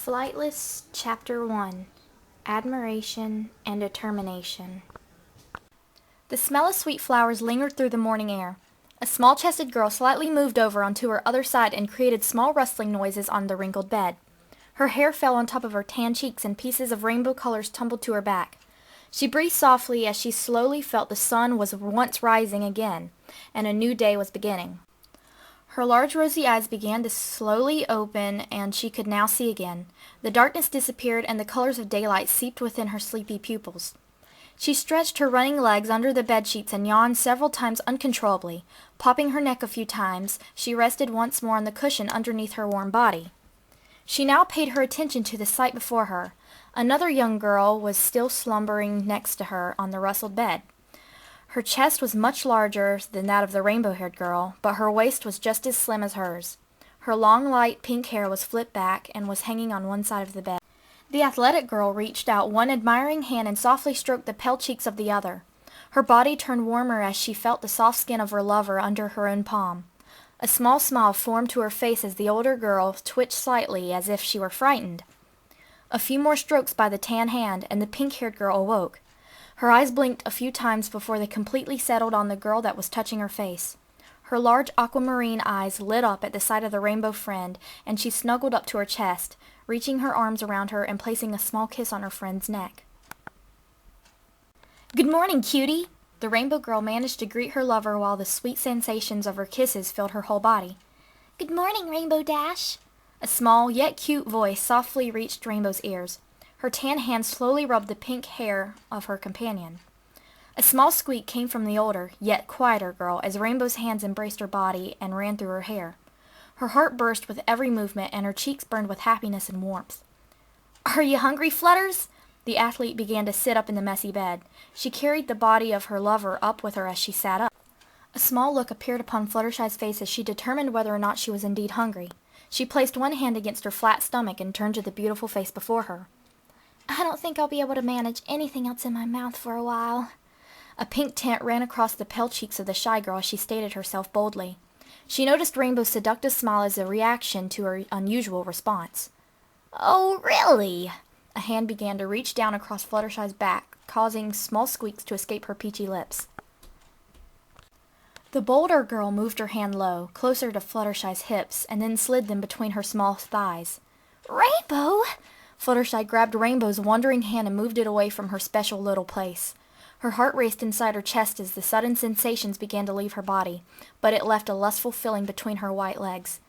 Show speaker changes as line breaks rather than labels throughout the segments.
Flightless, Chapter 1, Admiration and Determination. The smell of sweet flowers lingered through the morning air. A small-chested girl slightly moved over onto her other side and created small rustling noises on the wrinkled bed. Her hair fell on top of her tan cheeks and pieces of rainbow colors tumbled to her back. She breathed softly as she slowly felt the sun was once rising again, and a new day was beginning. Her large rosy eyes began to slowly open, and she could now see again. The darkness disappeared, and the colors of daylight seeped within her sleepy pupils. She stretched her running legs under the bedsheets and yawned several times uncontrollably. Popping her neck a few times, she rested once more on the cushion underneath her warm body. She now paid her attention to the sight before her. Another young girl was still slumbering next to her on the rustled bed. Her chest was much larger than that of the rainbow-haired girl, but her waist was just as slim as hers. Her long, light pink hair was flipped back and was hanging on one side of the bed. The athletic girl reached out one admiring hand and softly stroked the pale cheeks of the other. Her body turned warmer as she felt the soft skin of her lover under her own palm. A small smile formed to her face as the older girl twitched slightly as if she were frightened. A few more strokes by the tan hand, and the pink-haired girl awoke. Her eyes blinked a few times before they completely settled on the girl that was touching her face. Her large aquamarine eyes lit up at the sight of the rainbow friend, and she snuggled up to her chest, reaching her arms around her and placing a small kiss on her friend's neck. "Good morning, cutie!" The rainbow girl managed to greet her lover while the sweet sensations of her kisses filled her whole body. "Good morning, Rainbow Dash!" A small, yet cute voice softly reached Rainbow's ears. Her tan hand slowly rubbed the pink hair of her companion. A small squeak came from the older, yet quieter girl as Rainbow's hands embraced her body and ran through her hair. Her heart burst with every movement, and her cheeks burned with happiness and warmth. "Are you hungry, Flutters?" The athlete began to sit up in the messy bed. She carried the body of her lover up with her as she sat up. A small look appeared upon Fluttershy's face as she determined whether or not she was indeed hungry. She placed one hand against her flat stomach and turned to the beautiful face before her. "I don't think I'll be able to manage anything else in my mouth for a while." A pink tint ran across the pale cheeks of the shy girl as she stated herself boldly. She noticed Rainbow's seductive smile as a reaction to her unusual response. "Oh, really?" A hand began to reach down across Fluttershy's back, causing small squeaks to escape her peachy lips. The bolder girl moved her hand low, closer to Fluttershy's hips, and then slid them between her small thighs. "Rainbow!" Fluttershy grabbed Rainbow's wandering hand and moved it away from her special little place. Her heart raced inside her chest as the sudden sensations began to leave her body, but it left a lustful feeling between her white legs.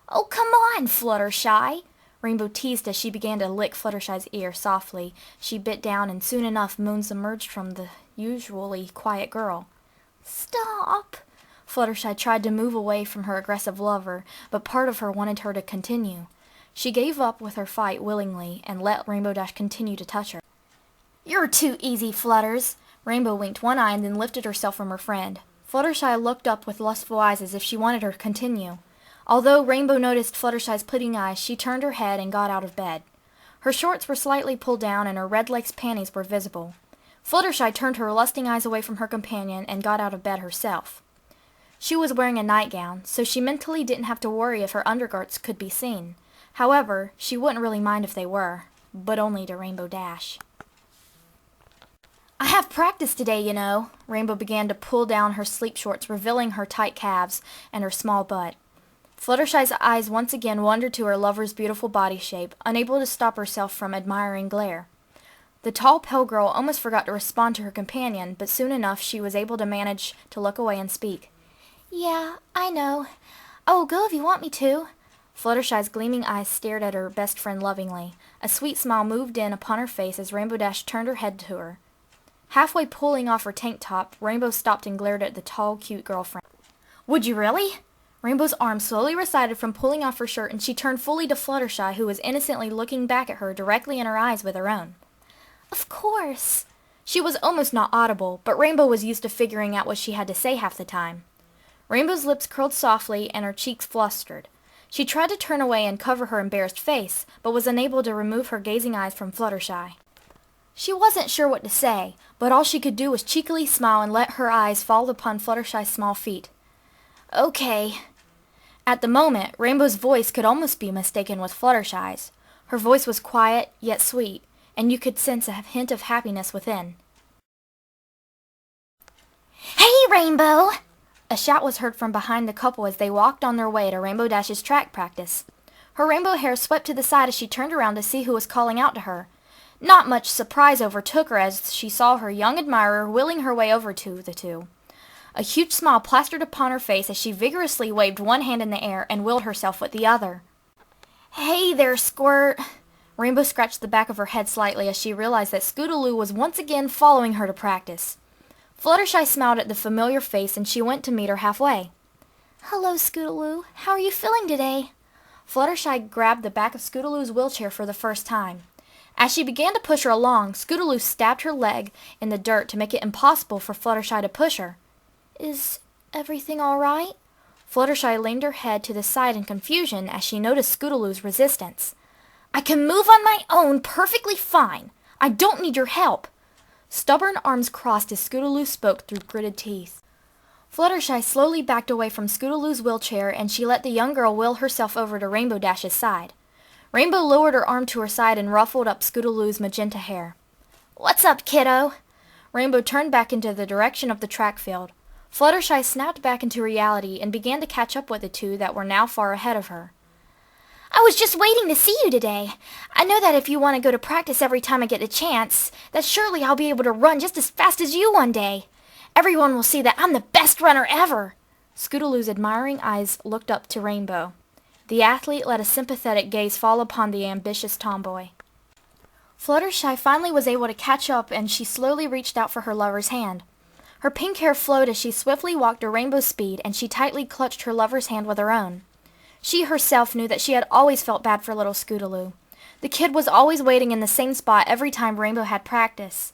"Oh, come on, Fluttershy!" Rainbow teased as she began to lick Fluttershy's ear softly. She bit down, and soon enough moans emerged from the usually quiet girl. "Stop!" Fluttershy tried to move away from her aggressive lover, but part of her wanted her to continue. She gave up with her fight willingly and let Rainbow Dash continue to touch her. "You're too easy, Flutters!" Rainbow winked one eye and then lifted herself from her friend. Fluttershy looked up with lustful eyes as if she wanted her to continue. Although Rainbow noticed Fluttershy's pleading eyes, she turned her head and got out of bed. Her shorts were slightly pulled down and her red lace panties were visible. Fluttershy turned her lusting eyes away from her companion and got out of bed herself. She was wearing a nightgown, so she mentally didn't have to worry if her undergarments could be seen. However, she wouldn't really mind if they were, but only to Rainbow Dash. "I have practice today, you know." Rainbow began to pull down her sleep shorts, revealing her tight calves and her small butt. Fluttershy's eyes once again wandered to her lover's beautiful body shape, unable to stop herself from admiring glare. The tall, pale girl almost forgot to respond to her companion, but soon enough she was able to manage to look away and speak. "Yeah, I know. I will go if you want me to." Fluttershy's gleaming eyes stared at her best friend lovingly. A sweet smile moved in upon her face as Rainbow Dash turned her head to her. Halfway pulling off her tank top, Rainbow stopped and glared at the tall, cute girlfriend. "Would you really?" Rainbow's arm slowly receded from pulling off her shirt, and she turned fully to Fluttershy, who was innocently looking back at her directly in her eyes with her own. "Of course." She was almost not audible, but Rainbow was used to figuring out what she had to say half the time. Rainbow's lips curled softly and her cheeks flustered. She tried to turn away and cover her embarrassed face, but was unable to remove her gazing eyes from Fluttershy. She wasn't sure what to say, but all she could do was cheekily smile and let her eyes fall upon Fluttershy's small feet. "Okay." At the moment, Rainbow's voice could almost be mistaken with Fluttershy's. Her voice was quiet, yet sweet, and you could sense a hint of happiness within. "Hey, Rainbow!" A shout was heard from behind the couple as they walked on their way to Rainbow Dash's track practice. Her rainbow hair swept to the side as she turned around to see who was calling out to her. Not much surprise overtook her as she saw her young admirer wheeling her way over to the two. A huge smile plastered upon her face as she vigorously waved one hand in the air and wheeled herself with the other. "Hey there, Squirt!" Rainbow scratched the back of her head slightly as she realized that Scootaloo was once again following her to practice. Fluttershy smiled at the familiar face and she went to meet her halfway. "Hello, Scootaloo. How are you feeling today?" Fluttershy grabbed the back of Scootaloo's wheelchair for the first time. As she began to push her along, Scootaloo stabbed her leg in the dirt to make it impossible for Fluttershy to push her. "Is everything all right?" Fluttershy leaned her head to the side in confusion as she noticed Scootaloo's resistance. "I can move on my own perfectly fine. I don't need your help." Stubborn arms crossed as Scootaloo spoke through gritted teeth. Fluttershy slowly backed away from Scootaloo's wheelchair and she let the young girl wheel herself over to Rainbow Dash's side. Rainbow lowered her arm to her side and ruffled up Scootaloo's magenta hair. "What's up, kiddo?" Rainbow turned back into the direction of the track field. Fluttershy snapped back into reality and began to catch up with the two that were now far ahead of her. "I was just waiting to see you today. I know that if you want to go to practice every time I get the chance, that surely I'll be able to run just as fast as you one day. Everyone will see that I'm the best runner ever." Scootaloo's admiring eyes looked up to Rainbow. The athlete let a sympathetic gaze fall upon the ambitious tomboy. Fluttershy finally was able to catch up and she slowly reached out for her lover's hand. Her pink hair flowed as she swiftly walked to Rainbow's speed and she tightly clutched her lover's hand with her own. She herself knew that she had always felt bad for little Scootaloo. The kid was always waiting in the same spot every time Rainbow had practice.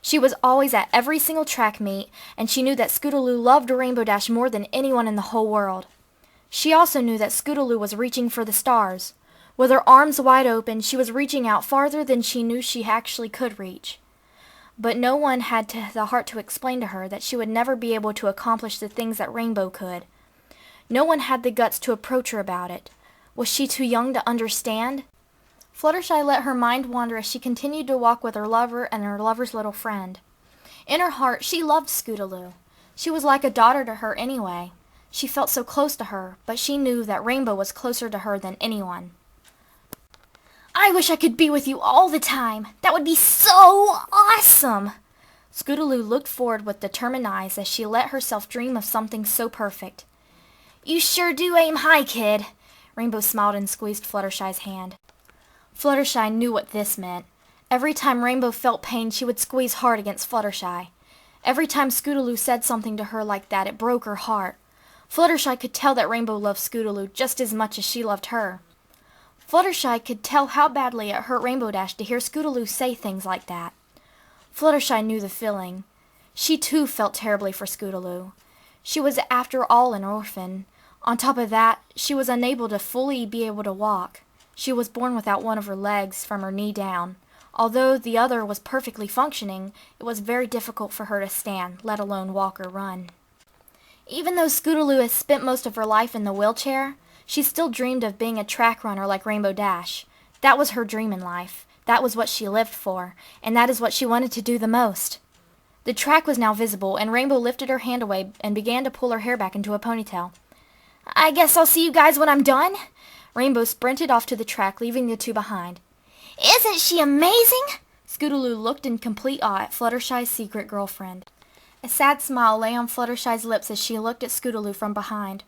She was always at every single track meet, and she knew that Scootaloo loved Rainbow Dash more than anyone in the whole world. She also knew that Scootaloo was reaching for the stars. With her arms wide open, she was reaching out farther than she knew she actually could reach. But no one had the heart to explain to her that she would never be able to accomplish the things that Rainbow could. No one had the guts to approach her about it. Was she too young to understand? Fluttershy let her mind wander as she continued to walk with her lover and her lover's little friend. In her heart, she loved Scootaloo. She was like a daughter to her anyway. She felt so close to her, but she knew that Rainbow was closer to her than anyone. "I wish I could be with you all the time. That would be so awesome!" Scootaloo looked forward with determined eyes as she let herself dream of something so perfect. "You sure do aim high, kid." Rainbow smiled and squeezed Fluttershy's hand. Fluttershy knew what this meant. Every time Rainbow felt pain, she would squeeze hard against Fluttershy. Every time Scootaloo said something to her like that, it broke her heart. Fluttershy could tell that Rainbow loved Scootaloo just as much as she loved her. Fluttershy could tell how badly it hurt Rainbow Dash to hear Scootaloo say things like that. Fluttershy knew the feeling. She too felt terribly for Scootaloo. She was after all an orphan. On top of that, she was unable to fully be able to walk. She was born without one of her legs from her knee down. Although the other was perfectly functioning, it was very difficult for her to stand, let alone walk or run. Even though Scootaloo has spent most of her life in the wheelchair, she still dreamed of being a track runner like Rainbow Dash. That was her dream in life. That was what she lived for, and that is what she wanted to do the most. The track was now visible, and Rainbow lifted her hand away and began to pull her hair back into a ponytail. "I guess I'll see you guys when I'm done." Rainbow sprinted off to the track, leaving the two behind. "Isn't she amazing?" Scootaloo looked in complete awe at Fluttershy's secret girlfriend. A sad smile lay on Fluttershy's lips as she looked at Scootaloo from behind.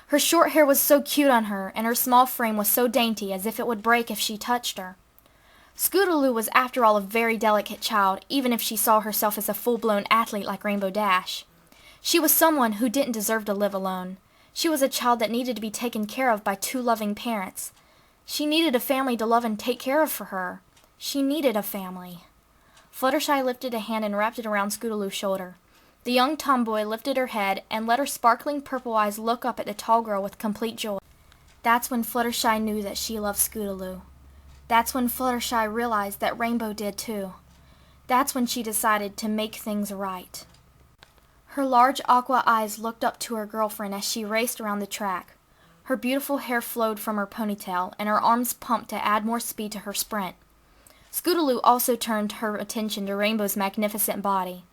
Her short hair was so cute on her, and her small frame was so dainty as if it would break if she touched her. Scootaloo was after all a very delicate child, even if she saw herself as a full-blown athlete like Rainbow Dash. She was someone who didn't deserve to live alone. She was a child that needed to be taken care of by two loving parents. She needed a family to love and take care of for her. She needed a family. Fluttershy lifted a hand and wrapped it around Scootaloo's shoulder. The young tomboy lifted her head and let her sparkling purple eyes look up at the tall girl with complete joy. That's when Fluttershy knew that she loved Scootaloo. That's when Fluttershy realized that Rainbow did too. That's when she decided to make things right. Her large aqua eyes looked up to her girlfriend as she raced around the track. Her beautiful hair flowed from her ponytail, and her arms pumped to add more speed to her sprint. Scootaloo also turned her attention to Rainbow's magnificent body.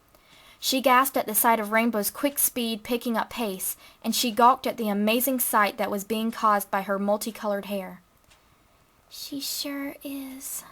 She gasped at the sight of Rainbow's quick speed picking up pace, and she gawked at the amazing sight that was being caused by her multicolored hair. "She sure is,"